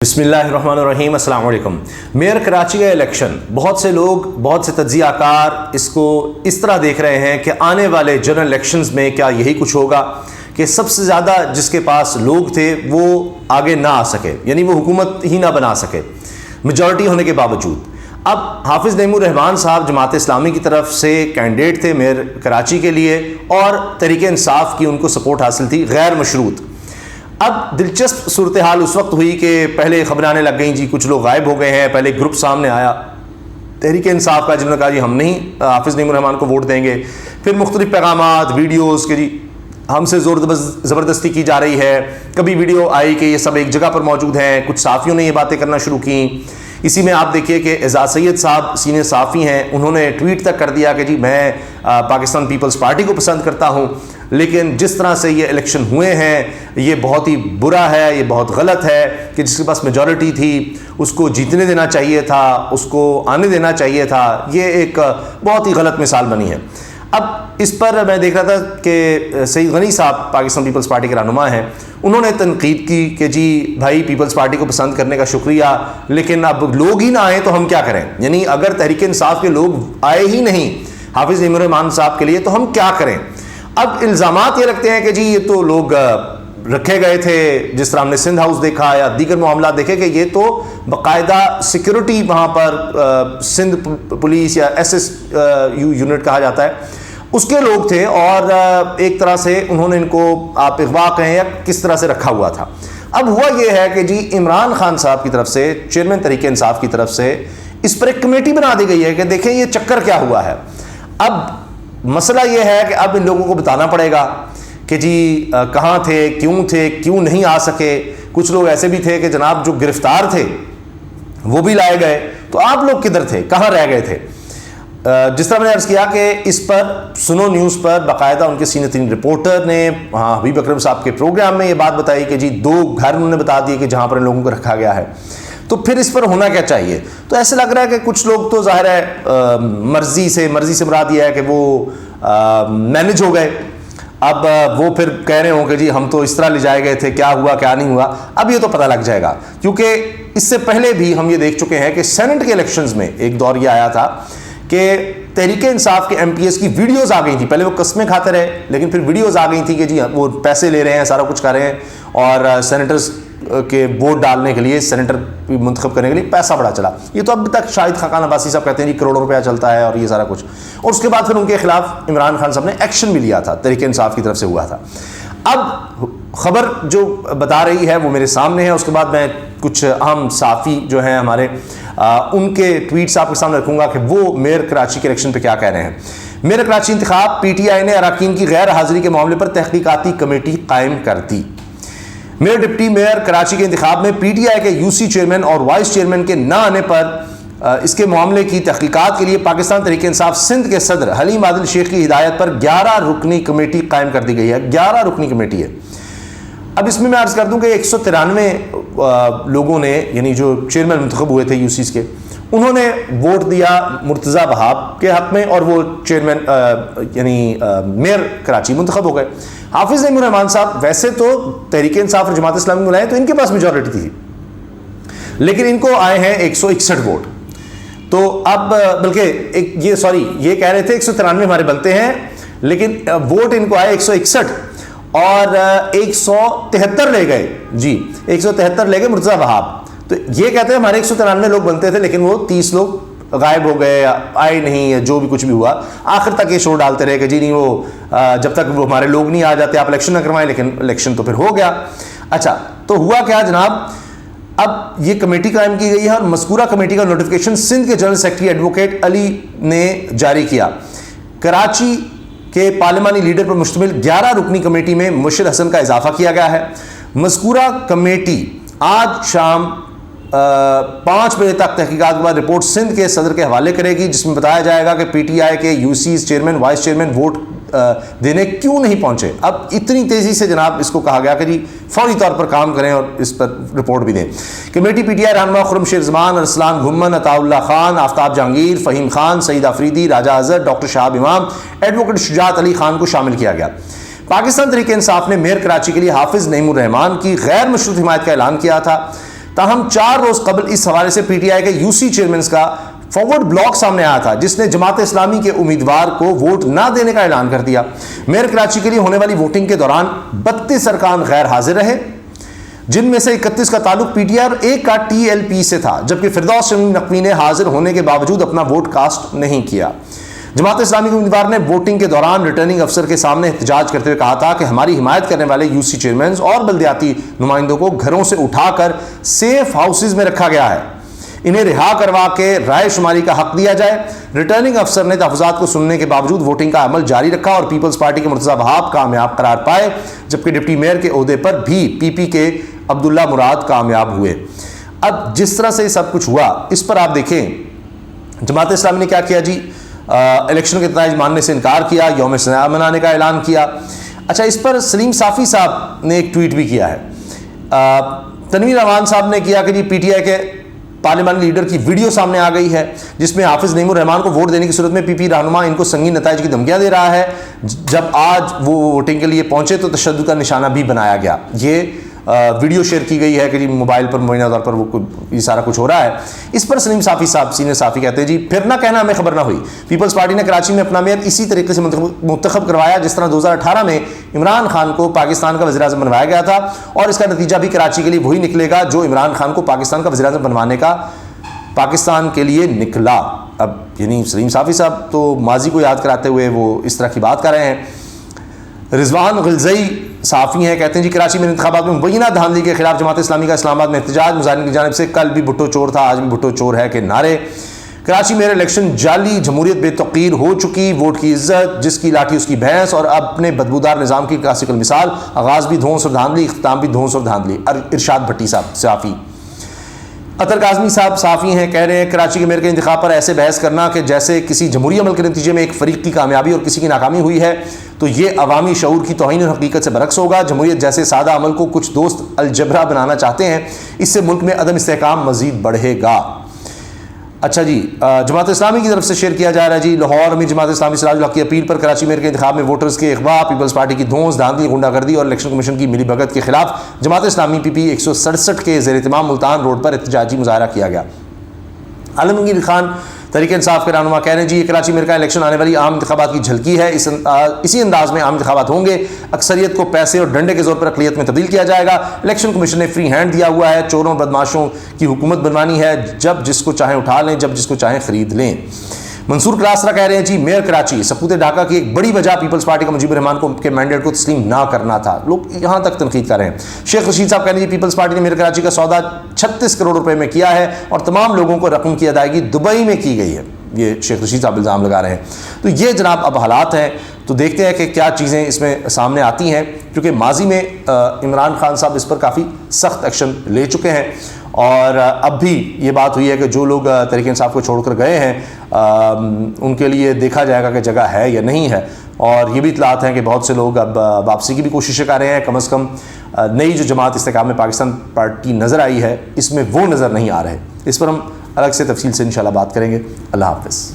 بسم اللہ الرحمن الرحیم۔ السلام علیکم۔ میئر کراچی کا الیکشن بہت سے لوگ، بہت سے تجزیہ کار اس کو اس طرح دیکھ رہے ہیں کہ آنے والے جنرل الیکشنز میں کیا یہی کچھ ہوگا کہ سب سے زیادہ جس کے پاس لوگ تھے وہ آگے نہ آ سکے، یعنی وہ حکومت ہی نہ بنا سکے میجورٹی ہونے کے باوجود۔ اب حافظ نعیم الرحمان صاحب جماعت اسلامی کی طرف سے کینڈیڈیٹ تھے میئر کراچی کے لیے، اور تحریک انصاف کی ان کو سپورٹ حاصل تھی غیر مشروط۔ اب دلچسپ صورتحال اس وقت ہوئی کہ پہلے خبریں آنے لگ گئیں جی کچھ لوگ غائب ہو گئے ہیں، پہلے گروپ سامنے آیا تحریک انصاف کا جنہوں نے کہا جی ہم نہیں حافظ نعیم الرحمان کو ووٹ دیں گے، پھر مختلف پیغامات ویڈیوز کہ جی ہم سے زور زبردستی کی جا رہی ہے، کبھی ویڈیو آئی کہ یہ سب ایک جگہ پر موجود ہیں، کچھ صحافیوں نے یہ باتیں کرنا شروع کیں۔ اسی میں آپ دیکھیے کہ اعزاز سید صاحب سینئر صحافی ہیں، انہوں نے ٹویٹ تک کر دیا کہ جی میں پاکستان پیپلز پارٹی کو پسند کرتا ہوں، لیکن جس طرح سے یہ الیکشن ہوئے ہیں یہ بہت ہی برا ہے، یہ بہت غلط ہے کہ جس کے پاس میجورٹی تھی اس کو جیتنے دینا چاہیے تھا، اس کو آنے دینا چاہیے تھا، یہ ایک بہت ہی غلط مثال بنی ہے۔ اب اس پر میں دیکھ رہا تھا کہ سعید غنی صاحب پاکستان پیپلز پارٹی کے رہنما ہیں، انہوں نے تنقید کی کہ جی بھائی پیپلز پارٹی کو پسند کرنے کا شکریہ، لیکن اب لوگ ہی نہ آئیں تو ہم کیا کریں، یعنی اگر تحریک انصاف کے لوگ آئے ہی نہیں حافظ نعیم الرحمان صاحب کے لیے تو ہم کیا کریں۔ اب الزامات یہ لگتے ہیں کہ جی یہ تو لوگ رکھے گئے تھے، جس طرح ہم نے سندھ ہاؤس دیکھا یا دیگر معاملات دیکھے کہ یہ تو باقاعدہ سیکیورٹی وہاں پر سندھ پولیس یا ایس ایس یو یونٹ کہا جاتا ہے اس کے لوگ تھے، اور ایک طرح سے انہوں نے ان کو آپ اغوا کہیں یا کس طرح سے رکھا ہوا تھا۔ اب ہوا یہ ہے کہ جی عمران خان صاحب کی طرف سے، چیئرمین تحریک انصاف کی طرف سے اس پر ایک کمیٹی بنا دی گئی ہے کہ دیکھیں یہ چکر کیا ہوا ہے۔ اب مسئلہ یہ ہے کہ اب ان لوگوں کو بتانا پڑے گا کہ جی کہاں تھے، کیوں نہیں آ سکے۔ کچھ لوگ ایسے بھی تھے کہ جناب جو گرفتار تھے وہ بھی لائے گئے، تو آپ لوگ کدھر تھے، کہاں رہ گئے تھے۔ جس طرح میں نے عرض کیا کہ اس پر سنو نیوز پر باقاعدہ ان کے سینئر ترین رپورٹر نے حبیب اکرم صاحب کے پروگرام میں یہ بات بتائی کہ جی 2 گھر انہوں نے بتا دیے کہ جہاں پر ان لوگوں کو رکھا گیا ہے، تو پھر اس پر ہونا کیا چاہیے۔ تو ایسے لگ رہا ہے کہ کچھ لوگ تو ظاہر ہے مرضی سے مراد یہ ہے کہ وہ مینج ہو گئے، اب وہ پھر کہہ رہے ہوں کہ جی ہم تو اس طرح لے جائے گئے تھے، کیا ہوا کیا نہیں ہوا، اب یہ تو پتہ لگ جائے گا، کیونکہ اس سے پہلے بھی ہم یہ دیکھ چکے ہیں کہ سینٹ کے الیکشنز میں ایک دور یہ آیا تھا کہ تحریک انصاف کے ایم پی ایس کی ویڈیوز آ گئی تھی، پہلے وہ قسمیں کھاتے رہے لیکن پھر ویڈیوز آ گئی تھی کہ جی وہ پیسے لے رہے ہیں، سارا کچھ کر رہے ہیں، اور سینیٹرز کے ووٹ ڈالنے کے لیے، سینیٹر منتخب کرنے کے لیے پیسہ بڑا چلا۔ یہ تو اب تک شاہد خاقان عباسی صاحب کہتے ہیں جی کروڑوں روپیہ چلتا ہے اور یہ سارا کچھ، اور اس کے بعد پھر ان کے خلاف عمران خان صاحب نے ایکشن بھی لیا تھا، تحریک انصاف کی طرف سے ہوا تھا۔ اب خبر جو بتا رہی ہے وہ میرے سامنے ہے، اس کے بعد میں کچھ اہم صحافی جو ہیں ہمارے ان کے ٹویٹس آپ کے سامنے رکھوں گا کہ وہ میئر کراچی کے الیکشن پہ کیا کہہ رہے ہیں۔ میئر کراچی انتخاب، پی ٹی آئی نے اراکین کی غیر حاضری کے معاملے پر تحقیقاتی کمیٹی قائم کر دی۔ میئر ڈپٹی میئر کراچی کے انتخاب میں پی ٹی آئی کے یو سی چیئرمین اور وائس چیئرمین کے نہ آنے پر اس کے معاملے کی تحقیقات کے لیے پاکستان تحریک انصاف سندھ کے صدر حلیم عادل شیخ کی ہدایت پر 11 رکنی کمیٹی قائم کر دی گئی ہے۔ 11 رکنی کمیٹی ہے۔ اب اس میں عرض کر دوں کہ 193 لوگوں نے، یعنی جو چیئرمین منتخب ہوئے تھے یو سیز کے، انہوں نے ووٹ دیا مرتضیٰ وہاب کے حق میں، اور وہ چیئرمین یعنی میئر کراچی منتخب ہو گئے۔ حافظ نعیم الرحمان صاحب ویسے تو تحریک انصاف اور جماعت اسلامی کو لائے تو ان کے پاس میجورٹی تھی، لیکن ان کو آئے ہیں 161 ووٹ، تو اب بلکہ یہ کہہ رہے تھے 193 ہمارے بنتے ہیں، لیکن ووٹ ان کو آئے 161 اور 173 لے گئے، جی 173 لے گئے مرتضیٰ وہاب۔ تو یہ کہتے ہیں ہمارے 193 لوگ بنتے تھے لیکن وہ 30 لوگ غائب ہو گئے، آئے نہیں، جو بھی کچھ بھی ہوا آخر تک یہ شور ڈالتے رہے کہ جی نہیں وہ جب تک وہ ہمارے لوگ نہیں آ جاتے آپ الیکشن نہ کروائیں، لیکن الیکشن تو پھر ہو گیا۔ اچھا تو ہوا کیا جناب، اب یہ کمیٹی قائم کی گئی ہے، اور مذکورہ کمیٹی کا نوٹیفیکیشن سندھ کے جنرل سیکرٹری ایڈوکیٹ علی نے جاری کیا۔ کراچی کے پارلیمانی لیڈر پر مشتمل 11 رکنی کمیٹی میں مشر حسن کا اضافہ کیا گیا ہے۔ مذکورہ کمیٹی آج شام 5 بجے تک تحقیقات کے بعد رپورٹ سندھ کے صدر کے حوالے کرے گی، جس میں بتایا جائے گا کہ پی ٹی آئی کے UCs chairman vice chairman vote دینے کیوں نہیں پہنچے۔ اب اتنی تیزی سے جناب اس کو کہا گیا کہ جی فوری طور پر کام کریں اور اس پر رپورٹ بھی دیں۔ کمیٹی پی ٹی آئی رہنما خرم شیر زمان، ارسلان گھمن، عطا اللہ خان، آفتاب جہانگیر، فہیم خان، سعید آفریدی، راجہ اظہر، ڈاکٹر شہاب امام، ایڈوکیٹ شجاعت علی خان کو شامل کیا گیا۔ پاکستان تحریک انصاف نے میئر کراچی کے لیے حافظ نعیم الرحمان کی غیر مشروط حمایت کا اعلان کیا تھا۔ تاہم 4 روز قبل اس حوالے سے پی ٹی آئی کے یو سی چیئرمینز کا فارورڈ بلاک سامنے آیا تھا جس نے جماعت اسلامی کے امیدوار کو ووٹ نہ دینے کا اعلان کر دیا۔ میئر کراچی کے لیے ہونے والی ووٹنگ کے دوران 32 ارکان غیر حاضر رہے، جن میں سے 31 کا تعلق پی ٹی آئی اور 1 کا ٹی ایل پی سے تھا، جبکہ فردوس شمیم نقوی نے حاضر ہونے کے باوجود اپنا ووٹ کاسٹ نہیں کیا۔ جماعت اسلامی کے امیدوار نے ووٹنگ کے دوران ریٹرننگ افسر کے سامنے احتجاج کرتے ہوئے کہا تھا کہ ہماری حمایت کرنے والے یو سی چیئرمینز اور بلدیاتی نمائندوں کو گھروں سے اٹھا کر سیف ہاؤسز میں رکھا گیا ہے، انہیں رہا کروا کے رائے شماری کا حق دیا جائے۔ ریٹرننگ افسر نے تحفظات کو سننے کے باوجود ووٹنگ کا عمل جاری رکھا اور پیپلز پارٹی کے مرتضی وہاب کامیاب قرار پائے، جبکہ ڈپٹی میئر کے عہدے پر بھی پی پی کے عبداللہ مراد کامیاب ہوئے۔ اب جس طرح سے سب کچھ ہوا اس پر آپ دیکھیں جماعت اسلامی نے کیا کیا جی، الیکشن کے نتائج ماننے سے انکار کیا، یوم سیاہ منانے کا اعلان کیا۔ اچھا، اس پر سلیم صافی صاحب نے ایک ٹویٹ بھی کیا ہے، تنویر امان صاحب نے کیا کہ جی پی ٹی آئی کے پارلیمانی لیڈر کی ویڈیو سامنے آ گئی ہے جس میں حافظ نعیم الرحمان کو ووٹ دینے کی صورت میں پی پی رہنما ان کو سنگین نتائج کی دھمکیاں دے رہا ہے، جب آج وہ ووٹنگ کے لیے پہنچے تو تشدد کا نشانہ بھی بنایا گیا۔ یہ ویڈیو شیئر کی گئی ہے کہ جی موبائل پر مبینہ طور پر وہ یہ سارا کچھ ہو رہا ہے۔ اس پر سلیم صافی صاحب سینئر صحافی کہتے ہیں جی پھر نہ کہنا ہمیں خبر نہ ہوئی، پیپلز پارٹی نے کراچی میں اپنا میئر اسی طریقے سے منتخب کروایا جس طرح 2018 میں عمران خان کو پاکستان کا وزیر اعظم بنوایا گیا تھا، اور اس کا نتیجہ بھی کراچی کے لیے وہی نکلے گا جو عمران خان کو پاکستان کا وزیر اعظم بنوانے کا پاکستان کے لیے نکلا۔ اب یعنی سلیم صافی صاحب تو ماضی کو یاد کراتے ہوئے وہ اس طرح کی بات کر رہے ہیں۔ رضوان غلزئی صحافی ہیں، کہتے ہیں جی کراچی میں انتخابات میں مبینہ دھاندلی کے خلاف جماعت اسلامی کا اسلام آباد میں احتجاج، مظاہرین کی جانب سے کل بھی بھٹو چور تھا آج بھی بھٹو چور ہے کے نعرے۔ کراچی میں الیکشن جعلی، جمہوریت بے توقیر ہو چکی، ووٹ کی عزت جس کی لاٹھی اس کی بھینس، اور اپنے بدبودار نظام کی کلاسیکل مثال، آغاز بھی دھونس اور دھاندلی، اختتام بھی دھونس اور دھاندلی۔ ارشاد بھٹی صاحب صحافی۔ اطہر کاظمی صاحب صحافی ہیں، کہہ رہے ہیں کراچی کے میئر کے انتخاب پر ایسے بحث کرنا کہ جیسے کسی جمہوری عمل کے نتیجے میں ایک فریق کی کامیابی اور کسی کی ناکامی ہوئی ہے تو یہ عوامی شعور کی توہین اور حقیقت سے برعکس ہوگا۔ جمہوریت جیسے سادہ عمل کو کچھ دوست الجبرا بنانا چاہتے ہیں، اس سے ملک میں عدم استحکام مزید بڑھے گا۔ اچھا جی، جماعت اسلامی کی طرف سے شیئر کیا جا رہا ہے جی لاہور میں جماعت اسلامی سراج الحق کی اپیل پر کراچی میئر کے انتخاب میں ووٹرز کے اغوا، پیپلز پارٹی کی دھونس دھاندلی، غنڈہ گردی اور الیکشن کمیشن کی ملی بھگت کے خلاف جماعت اسلامی پی پی 167 کے زیر اہتمام ملتان روڈ پر احتجاجی مظاہرہ کیا گیا۔ عالمگیر خان تحریک انصاف کے رہنما کہہ رہے ہیں جی یہ کراچی میئر کا الیکشن آنے والی عام انتخابات کی جھلکی ہے، اسی انداز میں عام انتخابات ہوں گے، اکثریت کو پیسے اور ڈنڈے کے زور پر اقلیت میں تبدیل کیا جائے گا۔ الیکشن کمیشن نے فری ہینڈ دیا ہوا ہے، چوروں بدماشوں کی حکومت بنوانی ہے، جب جس کو چاہیں اٹھا لیں، جب جس کو چاہیں خرید لیں۔ منصور کلاسرا کہہ رہے ہیں جی میئر کراچی سقوط ڈھاکہ کی ایک بڑی وجہ پیپلز پارٹی کا مجیب الرحمان کو کے مینڈیٹ کو تسلیم نہ کرنا تھا، لوگ یہاں تک تنقید کر رہے ہیں۔ شیخ رشید صاحب کہہ رہے ہیں جی پیپلز پارٹی نے میئر کراچی کا سودا 36 کروڑ روپے میں کیا ہے اور تمام لوگوں کو رقم کی ادائیگی دبئی میں کی گئی ہے، یہ شیخ رشید صاحب الزام لگا رہے ہیں۔ تو یہ جناب اب حالات ہیں، تو دیکھتے ہیں کہ کیا چیزیں اس میں سامنے آتی ہیں، کیونکہ ماضی میں عمران خان صاحب اس پر کافی سخت ایکشن لے چکے ہیں، اور اب بھی یہ بات ہوئی ہے کہ جو لوگ تحریک انصاف کو چھوڑ کر گئے ہیں ان کے لیے دیکھا جائے گا کہ جگہ ہے یا نہیں ہے، اور یہ بھی اطلاعات ہیں کہ بہت سے لوگ اب واپسی کی بھی کوششیں کر رہے ہیں۔ کم از کم نئی جو جماعت استحکام میں پاکستان پارٹی نظر آئی ہے اس میں وہ نظر نہیں آ رہے، اس پر ہم الگ سے تفصیل سے انشاءاللہ بات کریں گے۔ اللہ حافظ۔